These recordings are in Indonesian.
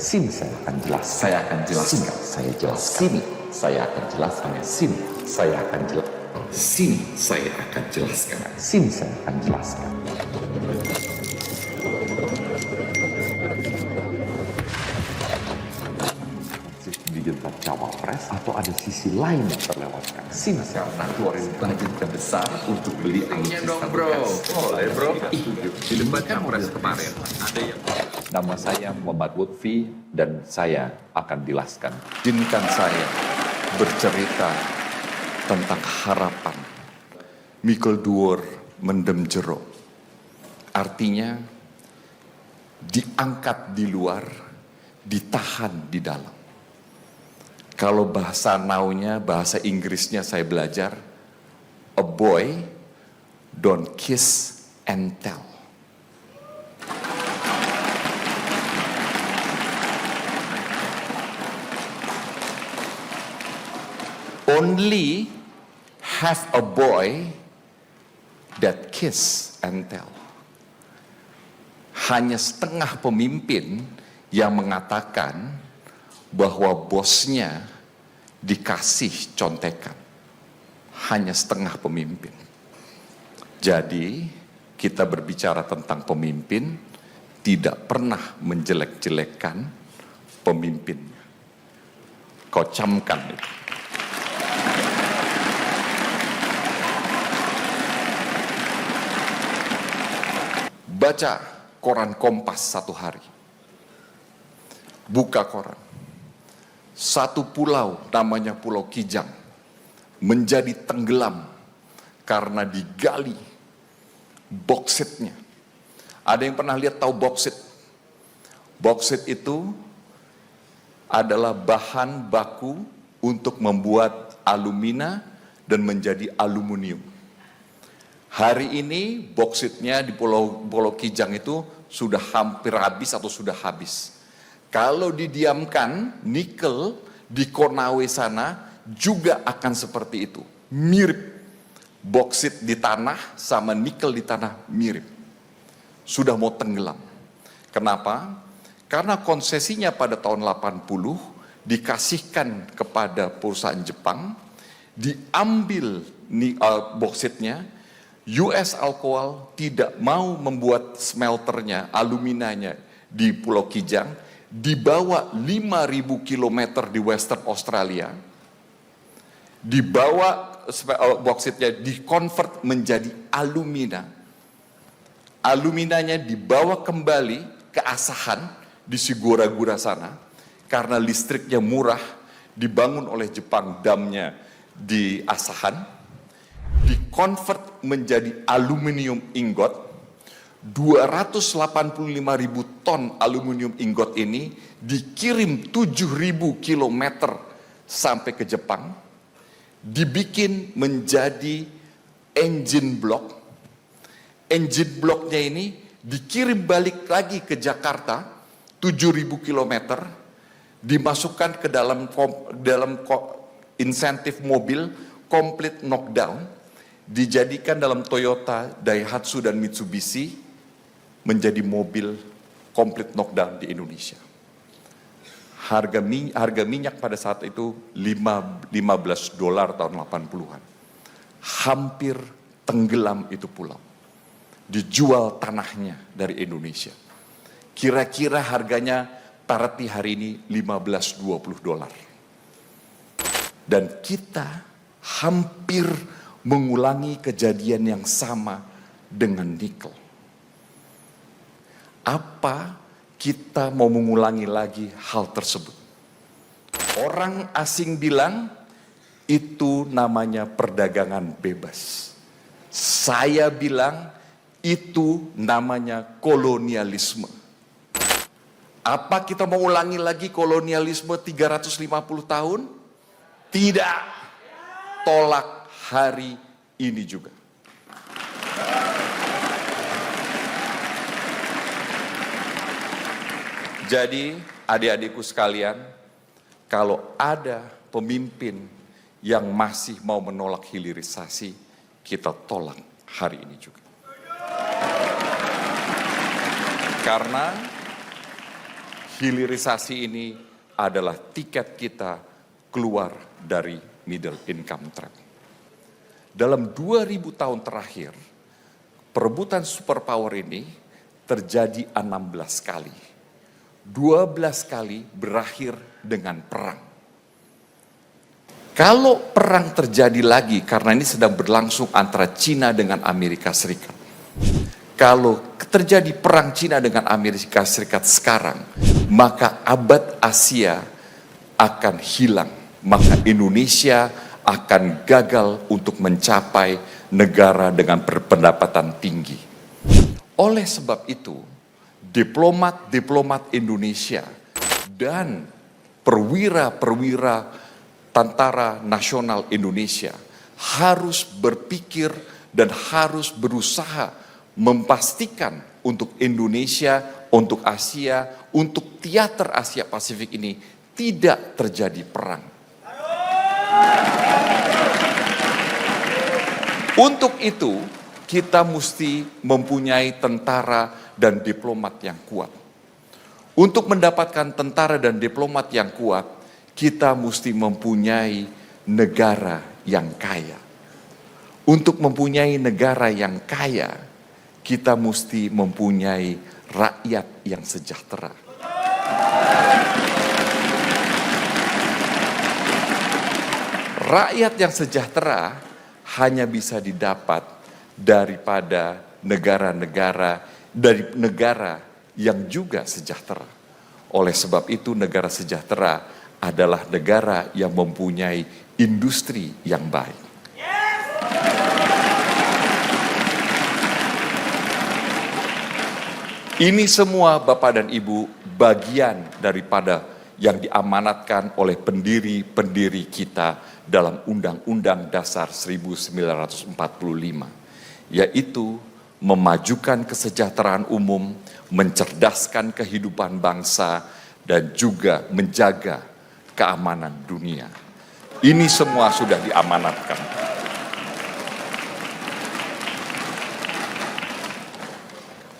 Sini saya akan jelaskan. Saya akan jelaskan. Saya jelaskan. Sini saya akan jelaskan. Sini saya akan jelaskan. Sini saya akan jelaskan. Sini saya akan jelaskan. Di debat cawapres atau ada sisi lain yang terlewatkan. Sini saya akan Keluarin budget yang besar untuk beli alutsista dong bro, boleh bro. Di debat capres kemarin ada yang Nama saya Muhammad Lutfi dan saya akan jelaskan. izinkan saya bercerita tentang harapan. Mikul Duor mendem jero. Artinya diangkat di luar, ditahan di dalam. Kalau bahasa naunya, bahasa Inggrisnya saya belajar, a boy don't kiss and tell. Only have a boy that kiss and tell. Hanya setengah pemimpin yang mengatakan bahwa bosnya dikasih contekan. Hanya setengah pemimpin. Jadi kita berbicara tentang pemimpin, tidak pernah menjelek-jelekkan pemimpinnya. Kau camkan itu. Baca koran Kompas satu hari. Buka koran. Satu pulau namanya Pulau Kijang menjadi tenggelam karena digali boksitnya. Ada yang pernah lihat tahu boksit? Boksit itu adalah bahan baku untuk membuat alumina dan menjadi aluminium. Hari ini boksitnya di Pulau Kijang itu sudah hampir habis atau sudah habis. Kalau didiamkan, nikel di Konawe sana juga akan seperti itu. Mirip. Boksit di tanah sama nikel di tanah mirip. Sudah mau tenggelam. Kenapa? Karena konsesinya pada tahun 80 dikasihkan kepada perusahaan Jepang, diambil boksitnya, US Alcohol tidak mau membuat smelternya, aluminanya di Pulau Kijang, dibawa 5.000 km di Western Australia, dibawa boksitnya dikonvert menjadi alumina. Aluminanya dibawa kembali ke Asahan di Sigura-gura sana, karena listriknya murah, dibangun oleh Jepang damnya di Asahan, dikonvert menjadi aluminium ingot. 285.000 ton aluminium ingot ini dikirim 7.000 kilometer sampai ke Jepang, dibikin menjadi engine block. Engine blocknya ini dikirim balik lagi ke Jakarta 7.000 kilometer, dimasukkan ke dalam insentif mobil complete knockdown, dijadikan dalam Toyota, Daihatsu dan Mitsubishi menjadi mobil complete knockdown di Indonesia. Harga minyak pada saat itu $15 tahun 80-an. Hampir tenggelam itu pulau. Dijual tanahnya dari Indonesia. Kira-kira harganya Parati hari ini $15-20. Dan kita hampir mengulangi kejadian yang sama dengan nikel. Apa kita mau mengulangi lagi hal tersebut? Orang asing bilang itu namanya perdagangan bebas. Saya bilang itu namanya kolonialisme. Apa kita mau ulangi lagi kolonialisme 350 tahun? Tidak. Tolak hari ini juga. Jadi adik-adikku sekalian, kalau ada pemimpin yang masih mau menolak hilirisasi, kita tolak hari ini juga. Karena Hilirisasi ini adalah tiket kita keluar dari middle income trap. Dalam 2000 tahun terakhir, perebutan superpower ini terjadi 16 kali. 12 kali berakhir dengan perang. Kalau perang terjadi lagi, karena ini sedang berlangsung antara Cina dengan Amerika Serikat. Kalau terjadi perang Cina dengan Amerika Serikat sekarang, maka abad Asia akan hilang. Maka Indonesia akan gagal untuk mencapai negara dengan berpendapatan tinggi. Oleh sebab itu, diplomat-diplomat Indonesia dan perwira-perwira Tentara Nasional Indonesia harus berpikir dan harus berusaha memastikan untuk Indonesia, untuk Asia, untuk teater Asia Pasifik ini tidak terjadi perang. Untuk itu, kita mesti mempunyai tentara dan diplomat yang kuat. Untuk mendapatkan tentara dan diplomat yang kuat, kita mesti mempunyai negara yang kaya. Untuk mempunyai negara yang kaya, kita mesti mempunyai rakyat yang sejahtera. Rakyat yang sejahtera hanya bisa didapat daripada negara-negara, dari negara yang juga sejahtera. Oleh sebab itu, negara sejahtera adalah negara yang mempunyai industri yang baik. Ini semua Bapak dan Ibu bagian daripada yang diamanatkan oleh pendiri-pendiri kita dalam Undang-Undang Dasar 1945, yaitu memajukan kesejahteraan umum, mencerdaskan kehidupan bangsa, dan juga menjaga keamanan dunia. Ini semua sudah diamanatkan.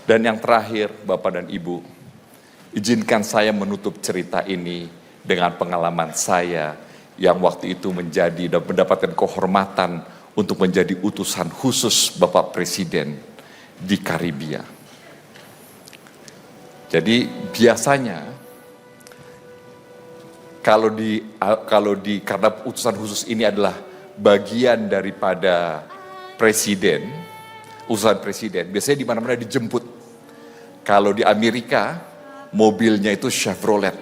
Dan yang terakhir, Bapak dan Ibu, izinkan saya menutup cerita ini dengan pengalaman saya yang waktu itu menjadi dan mendapatkan kehormatan untuk menjadi utusan khusus Bapak Presiden di Karibia. Jadi biasanya karena utusan khusus ini adalah bagian daripada presiden, utusan presiden, biasanya di mana-mana dijemput. Kalau di Amerika, mobilnya itu Chevrolet.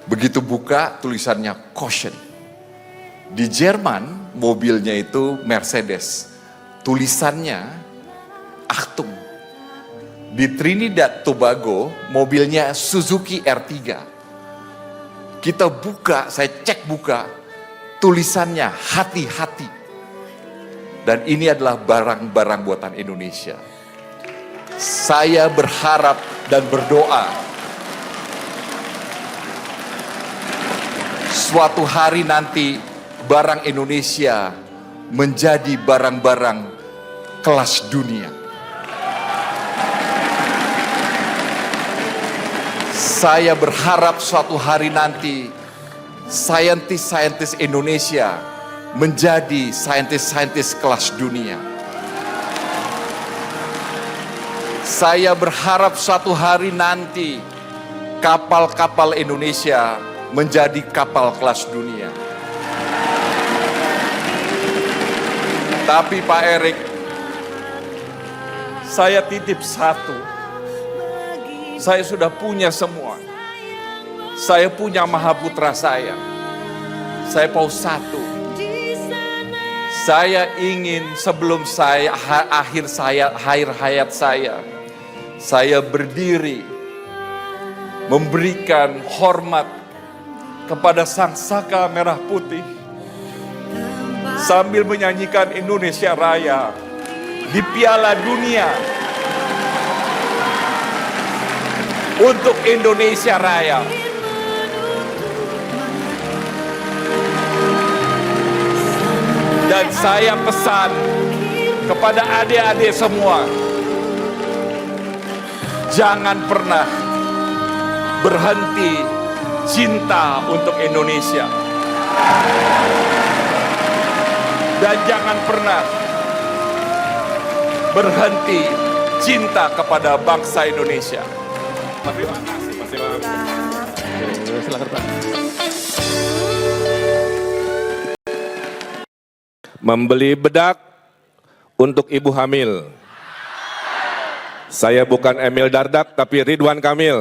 Begitu buka, tulisannya caution. Di Jerman, mobilnya itu Mercedes. Tulisannya Achtung. Di Trinidad Tobago, mobilnya Suzuki R3. Kita buka, saya cek buka, tulisannya hati-hati. Dan ini adalah barang-barang buatan Indonesia. Saya berharap dan berdoa, suatu hari nanti barang Indonesia menjadi barang-barang kelas dunia. Saya berharap suatu hari nanti saintis-saintis Indonesia menjadi saintis-saintis kelas dunia. Saya berharap suatu hari nanti kapal-kapal Indonesia menjadi kapal kelas dunia. Tapi Pak Erik, saya titip satu. Saya sudah punya semua. Saya punya Mahaputra saya. Saya mau satu. Saya ingin sebelum akhir hayat saya berdiri memberikan hormat kepada Sang Saka Merah Putih sambil menyanyikan Indonesia Raya di Piala Dunia. Untuk Indonesia Raya. Dan saya pesan kepada adik-adik semua, jangan pernah berhenti cinta untuk Indonesia. Dan jangan pernah berhenti cinta kepada bangsa Indonesia. Terima kasih, Mas Imam. Silakan Pak. Membeli bedak untuk ibu hamil. Saya bukan Emil Dardak, tapi Ridwan Kamil.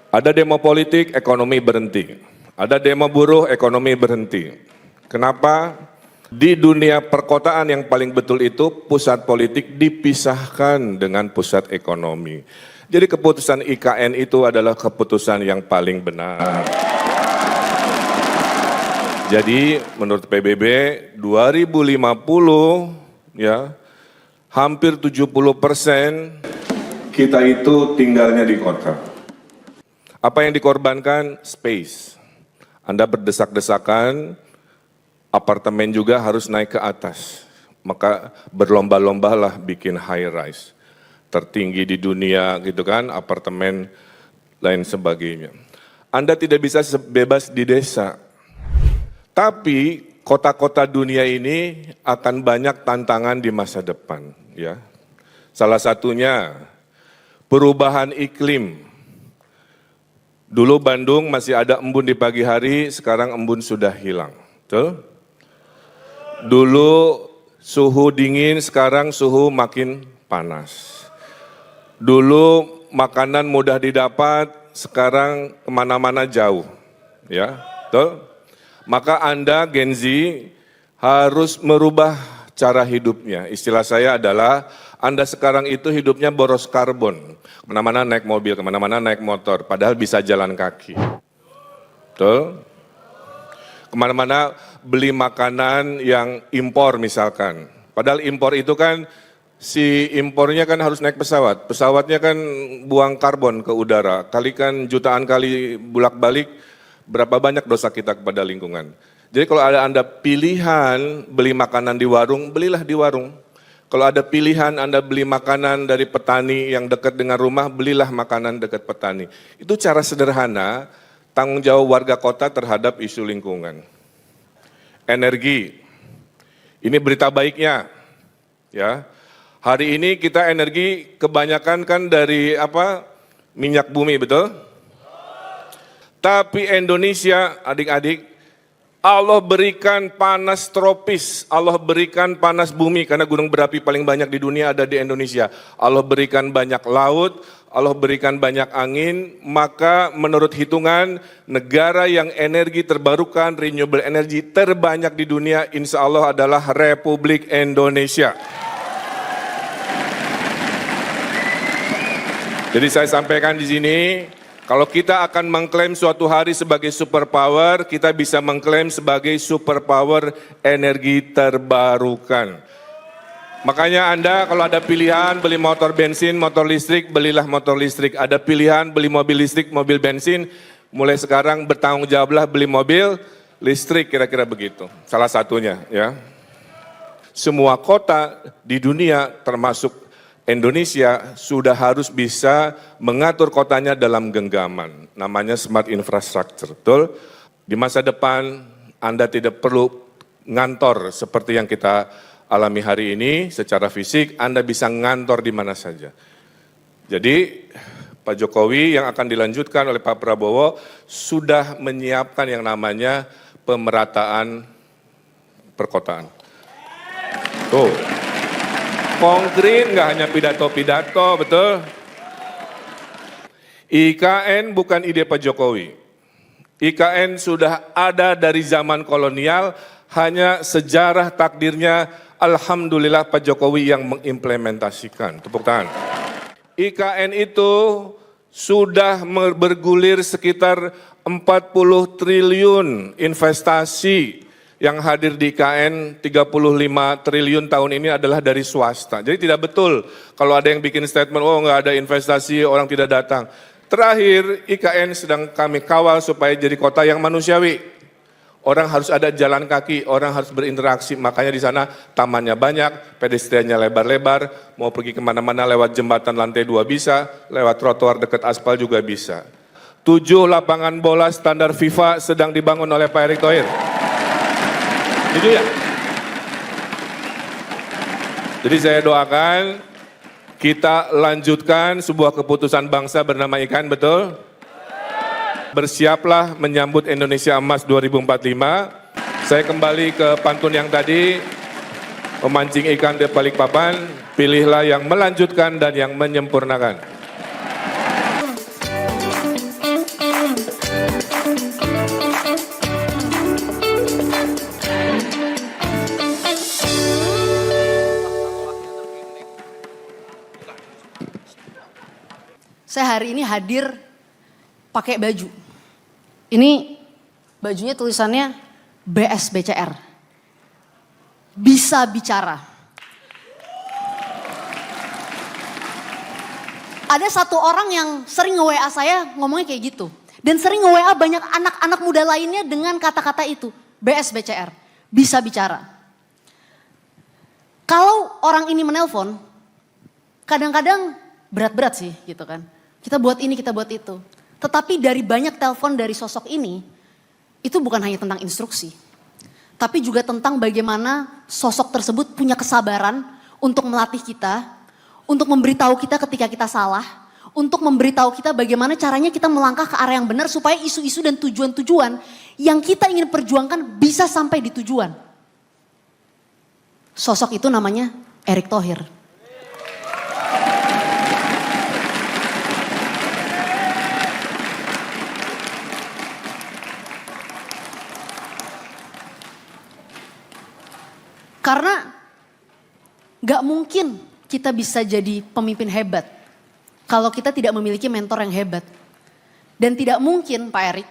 Ada demo politik, ekonomi berhenti. Ada demo buruh, ekonomi berhenti. Kenapa? Di dunia perkotaan yang paling betul itu, pusat politik dipisahkan dengan pusat ekonomi. Jadi keputusan IKN itu adalah keputusan yang paling benar. Jadi menurut PBB 2050 ya hampir 70% kita itu tinggalnya di kota. Apa yang dikorbankan? Space. Anda berdesak-desakan, apartemen juga harus naik ke atas. Maka berlomba-lombalah bikin high rise. Tertinggi di dunia gitu kan, apartemen lain sebagainya. Anda tidak bisa bebas di desa. Tapi kota-kota dunia ini akan banyak tantangan di masa depan, ya. Salah satunya perubahan iklim. Dulu Bandung masih ada embun di pagi hari, sekarang embun sudah hilang. Betul? Dulu suhu dingin, sekarang suhu makin panas. Dulu makanan mudah didapat, sekarang kemana-mana jauh, ya. Betul? Maka Anda Gen Z harus merubah cara hidupnya. Istilah saya adalah Anda sekarang itu hidupnya boros karbon. Kemana-mana naik mobil, kemana-mana naik motor, padahal bisa jalan kaki. Betul? Kemana-mana beli makanan yang impor misalkan. Padahal impor itu kan, si impornya kan harus naik pesawat. Pesawatnya kan buang karbon ke udara. Kalikan jutaan kali bolak-balik, berapa banyak dosa kita kepada lingkungan. Jadi kalau ada Anda pilihan beli makanan di warung, belilah di warung. Kalau ada pilihan Anda beli makanan dari petani yang dekat dengan rumah, belilah makanan dekat petani. Itu cara sederhana tanggung jawab warga kota terhadap isu lingkungan. Energi, ini berita baiknya, ya. Hari ini kita energi kebanyakan kan dari minyak bumi, betul? Tapi Indonesia, adik-adik, Allah berikan panas tropis, Allah berikan panas bumi, karena gunung berapi paling banyak di dunia ada di Indonesia. Allah berikan banyak laut, Allah berikan banyak angin, maka menurut hitungan, negara yang energi terbarukan, renewable energy terbanyak di dunia, insya Allah adalah Republik Indonesia. Jadi saya sampaikan di sini, kalau kita akan mengklaim suatu hari sebagai superpower, kita bisa mengklaim sebagai superpower energi terbarukan. Makanya Anda kalau ada pilihan beli motor bensin, motor listrik, belilah motor listrik. Ada pilihan beli mobil listrik, mobil bensin, mulai sekarang bertanggung jawablah beli mobil listrik, kira-kira begitu. Salah satunya, ya. Semua kota di dunia termasuk Indonesia sudah harus bisa mengatur kotanya dalam genggaman, namanya smart infrastructure, betul? Di masa depan Anda tidak perlu ngantor seperti yang kita alami hari ini secara fisik, Anda bisa ngantor di mana saja. Jadi Pak Jokowi yang akan dilanjutkan oleh Pak Prabowo sudah menyiapkan yang namanya pemerataan perkotaan. Tuh. Konkret, nggak hanya pidato-pidato, betul? IKN bukan ide Pak Jokowi. IKN sudah ada dari zaman kolonial, hanya sejarah takdirnya, alhamdulillah Pak Jokowi yang mengimplementasikan. Tepuk tangan. IKN itu sudah bergulir sekitar 40 triliun investasi. Yang hadir di IKN 35 triliun tahun ini adalah dari swasta. Jadi tidak betul kalau ada yang bikin statement, oh nggak ada investasi, orang tidak datang. Terakhir, IKN sedang kami kawal supaya jadi kota yang manusiawi. Orang harus ada jalan kaki, orang harus berinteraksi. Makanya di sana tamannya banyak, pedestriannya lebar-lebar, mau pergi kemana-mana lewat jembatan lantai 2 bisa, lewat trotoar dekat aspal juga bisa. 7 lapangan bola standar FIFA sedang dibangun oleh Pak Erick Thohir. Itu ya. Jadi saya doakan kita lanjutkan sebuah keputusan bangsa bernama IKN, betul? Bersiaplah menyambut Indonesia Emas 2045. Saya kembali ke pantun yang tadi, memancing ikan di Balikpapan, pilihlah yang melanjutkan dan yang menyempurnakan. Saya hari ini hadir pakai baju. Ini bajunya tulisannya BSBCR. Bisa bicara. Ada satu orang yang sering nge-WA saya ngomongnya kayak gitu. Dan sering nge-WA banyak anak-anak muda lainnya dengan kata-kata itu. BSBCR. Bisa bicara. Kalau orang ini menelpon, kadang-kadang berat-berat sih gitu kan. Kita buat ini, kita buat itu. Tetapi dari banyak telepon dari sosok ini, itu bukan hanya tentang instruksi. Tapi juga tentang bagaimana sosok tersebut punya kesabaran untuk melatih kita, untuk memberitahu kita ketika kita salah, untuk memberitahu kita bagaimana caranya kita melangkah ke arah yang benar supaya isu-isu dan tujuan-tujuan yang kita ingin perjuangkan bisa sampai di tujuan. Sosok itu namanya Erick Thohir. Karena gak mungkin kita bisa jadi pemimpin hebat kalau kita tidak memiliki mentor yang hebat. Dan tidak mungkin Pak Erick,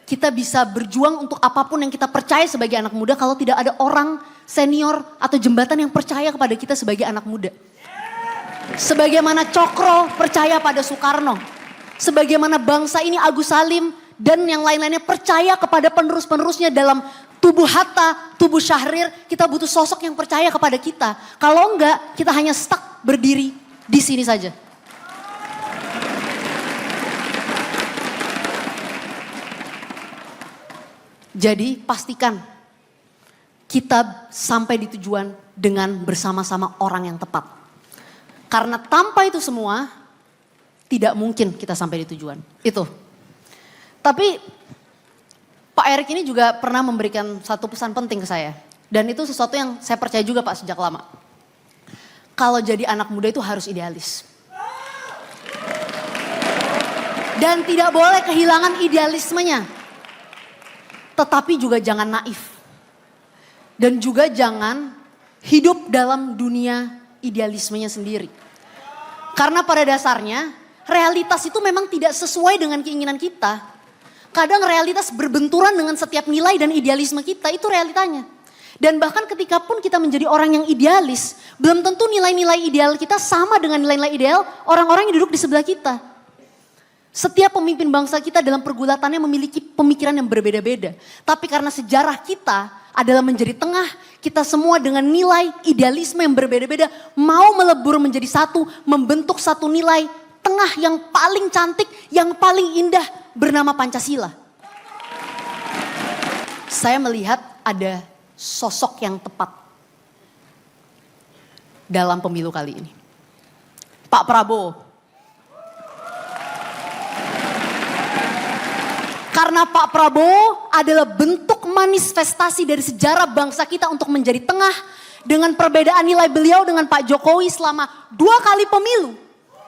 kita bisa berjuang untuk apapun yang kita percaya sebagai anak muda kalau tidak ada orang senior atau jembatan yang percaya kepada kita sebagai anak muda. Sebagaimana Cokro percaya pada Soekarno, sebagaimana bangsa ini Agus Salim dan yang lain-lainnya percaya kepada penerus-penerusnya dalam tubuh Hatta, tubuh Syahrir, kita butuh sosok yang percaya kepada kita. Kalau enggak, kita hanya stuck berdiri di sini saja. Jadi pastikan kita sampai di tujuan dengan bersama-sama orang yang tepat. Karena tanpa itu semua, tidak mungkin kita sampai di tujuan. Itu. Tapi Pak Erick ini juga pernah memberikan satu pesan penting ke saya. Dan itu sesuatu yang saya percaya juga Pak sejak lama. Kalau jadi anak muda itu harus idealis. Dan tidak boleh kehilangan idealismenya. Tetapi juga jangan naif. Dan juga jangan hidup dalam dunia idealismenya sendiri. Karena pada dasarnya realitas itu memang tidak sesuai dengan keinginan kita. Kadang realitas berbenturan dengan setiap nilai dan idealisme kita, itu realitanya. Dan bahkan ketika pun kita menjadi orang yang idealis, belum tentu nilai-nilai ideal kita sama dengan nilai-nilai ideal orang-orang yang duduk di sebelah kita. Setiap pemimpin bangsa kita dalam pergulatannya memiliki pemikiran yang berbeda-beda. Tapi karena sejarah kita adalah menjadi tengah, kita semua dengan nilai idealisme yang berbeda-beda mau melebur menjadi satu, membentuk satu nilai tengah yang paling cantik, yang paling indah bernama Pancasila. Saya melihat ada sosok yang tepat dalam pemilu kali ini. Pak Prabowo. Karena Pak Prabowo adalah bentuk manifestasi dari sejarah bangsa kita untuk menjadi tengah dengan perbedaan nilai beliau dengan Pak Jokowi selama 2 kali pemilu.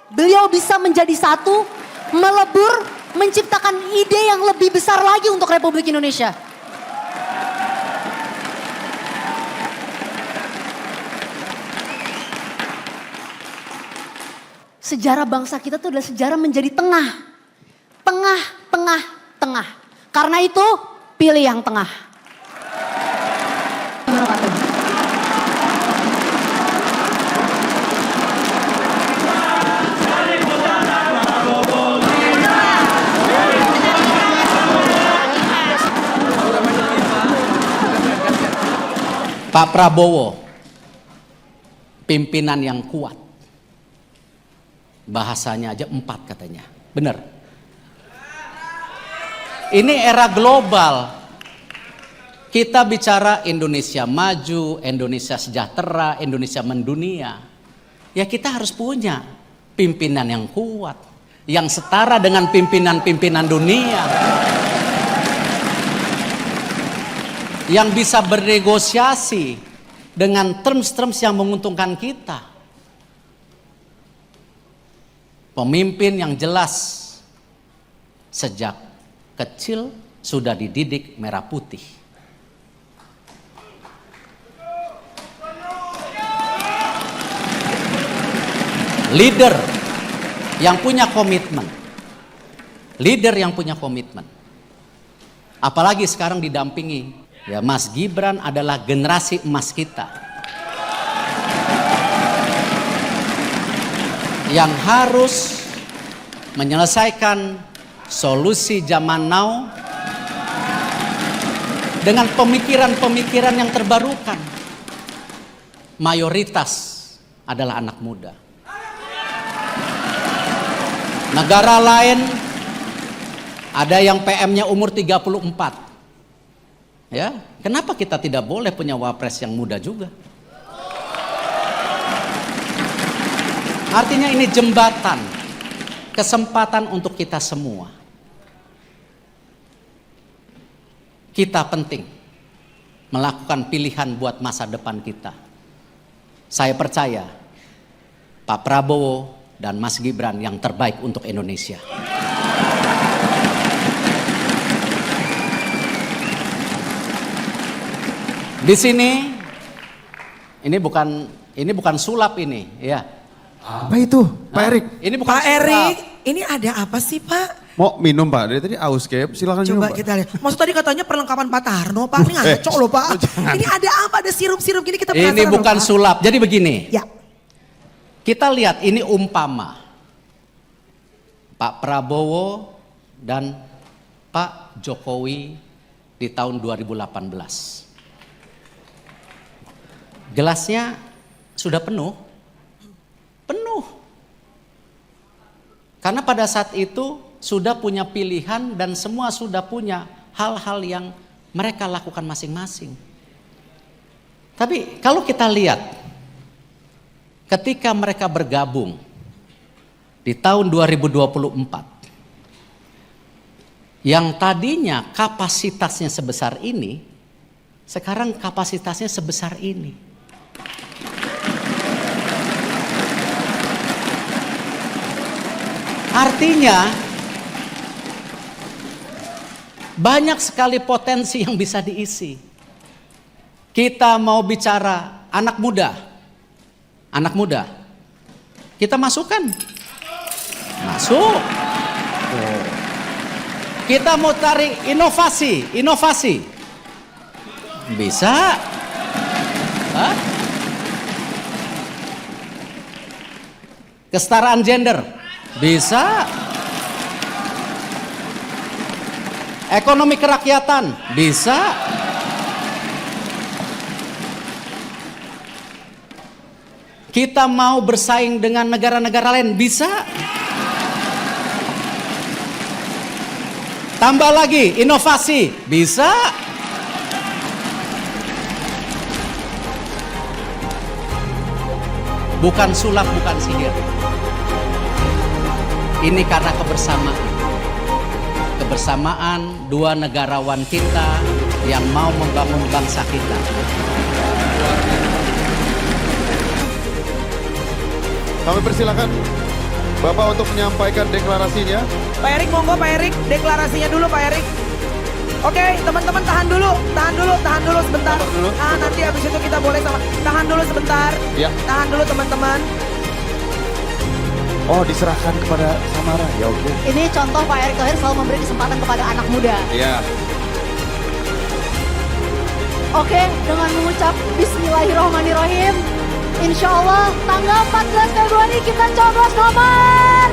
Beliau bisa menjadi satu, melebur, menciptakan ide yang lebih besar lagi untuk Republik Indonesia. Sejarah bangsa kita itu adalah sejarah menjadi tengah. Tengah, tengah, tengah. Karena itu pilih yang tengah. Pak Prabowo, pimpinan yang kuat. Bahasanya aja 4 katanya. Benar. Ini era global. Kita bicara Indonesia maju, Indonesia sejahtera, Indonesia mendunia. Ya kita harus punya pimpinan yang kuat, yang setara dengan pimpinan-pimpinan dunia. Yang bisa bernegosiasi dengan terms-terms yang menguntungkan kita. Pemimpin yang jelas sejak kecil sudah dididik merah putih. Leader yang punya komitmen. Leader yang punya komitmen. Apalagi sekarang didampingi. Ya, Mas Gibran adalah generasi emas kita. Yang harus menyelesaikan solusi zaman now dengan pemikiran-pemikiran yang terbarukan. Mayoritas adalah anak muda. Negara lain ada yang PM-nya umur 34. Ya, kenapa kita tidak boleh punya wapres yang muda juga? Artinya ini jembatan, kesempatan untuk kita semua. Kita penting melakukan pilihan buat masa depan kita. Saya percaya Pak Prabowo dan Mas Gibran yang terbaik untuk Indonesia. Di sini ini bukan sulap ini, ya. Apa itu, Pak Erik? Ini bukan Pak sulap. Erik, ini ada apa sih Pak? Mau minum Pak? Dari tadi aus kayak, silakan minum Coba Pak. kita lihat. Maksud tadi katanya perlengkapan Pak Tarno, Pak. Ini ngaco loh Pak. Ini ada apa? Ada sirup-sirup gini kita penasaran Ini bukan loh, Pak. sulap. Jadi begini. Ya. Kita lihat ini umpama Pak Prabowo dan Pak Jokowi di tahun 2018. Gelasnya sudah penuh. Penuh. Karena pada saat itu sudah punya pilihan dan semua sudah punya hal-hal yang mereka lakukan masing-masing. Tapi kalau kita lihat ketika mereka bergabung di tahun 2024 yang tadinya kapasitasnya sebesar ini, sekarang kapasitasnya sebesar ini. Artinya banyak sekali potensi yang bisa diisi. Kita mau bicara anak muda. Anak muda. Kita masukkan. Masuk. Kita mau tarik inovasi. Bisa. Hah? Kesetaraan gender. Bisa. Ekonomi kerakyatan. Bisa. Kita mau bersaing dengan negara-negara lain. Bisa. Tambah lagi inovasi. Bisa. Bukan sulap, bukan sihir. Ini karena kebersamaan. Kebersamaan dua negarawan kita yang mau membangun bangsa kita. Kami persilakan Bapak untuk menyampaikan deklarasinya. Pak Erik monggo Pak Erik, deklarasinya dulu Pak Erik. Oke, teman-teman tahan dulu sebentar. Dulu. Nanti habis itu kita boleh sama. Tahan dulu sebentar. Ya. Tahan dulu teman-teman. Oh, diserahkan kepada Samara. Ya oke. Ini contoh Pak Erick Thohir selalu memberi kesempatan kepada anak muda. Iya. Oke, dengan mengucap Bismillahirrahmanirrahim. Insya Allah tanggal 14 Februari kita coblos nomor